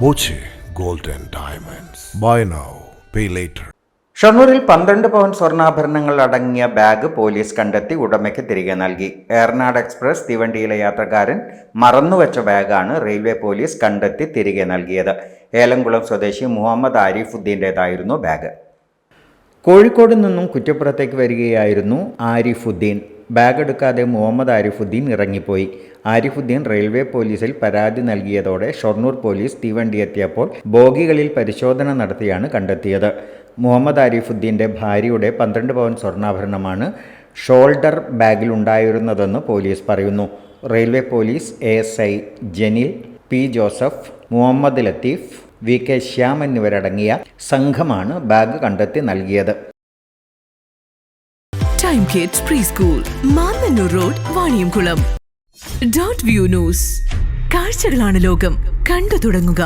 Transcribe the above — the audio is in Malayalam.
Boche gold and diamonds. Buy now, pay later. ഷൊർണൂരിൽ 12 പവൻ സ്വർണ്ണാഭരണങ്ങൾ അടങ്ങിയ ബാഗ് പോലീസ് കണ്ടെത്തി ഉടമയ്ക്ക് തിരികെ നൽകി. ഏറനാട് എക്സ്പ്രസ് തീവണ്ടിയിലെ യാത്രക്കാരൻ മറന്നുവെച്ച ബാഗാണ് റെയിൽവേ പോലീസ് കണ്ടെത്തി തിരികെ നൽകിയത്. ഏലംകുളം സ്വദേശി മുഹമ്മദ് ആരിഫുദ്ദീൻ്റേതായിരുന്നു ബാഗ്. കോഴിക്കോട് നിന്നും കുറ്റപ്പുറത്തേക്ക് വരികയായിരുന്നു ആരിഫുദ്ദീൻ. ബാഗ് എടുക്കാതെ മുഹമ്മദ് ആരിഫുദ്ദീൻ ഇറങ്ങിപ്പോയി. ആരിഫുദ്ദീൻ റെയിൽവേ പോലീസിൽ പരാതി നൽകിയതോടെ ഷൊർണൂർ പോലീസ് തീവണ്ടി എത്തിയപ്പോൾ ബോഗികളിൽ പരിശോധന നടത്തിയാണ് കണ്ടെത്തിയത്. മുഹമ്മദ് ആരിഫുദ്ദീൻ്റെ ഭാര്യയുടെ 12 പവൻ സ്വർണ്ണാഭരണമാണ് ഷോൾഡർ ബാഗിലുണ്ടായിരുന്നതെന്ന് പോലീസ് പറയുന്നു. Railway police ASI Janil, P Joseph, Muhammad Latheef, VK Shyam എന്നിവരടങ്ങിയ സംഘമാണ് ബാഗ് കണ്ടെത്തി നൽകിയത്. Time kids pre school, Mannanur road, Vaniyamkulam. .View news. കാഴ്ചകളാണ് ലോകം, കണ്ടു തുടങ്ങുക.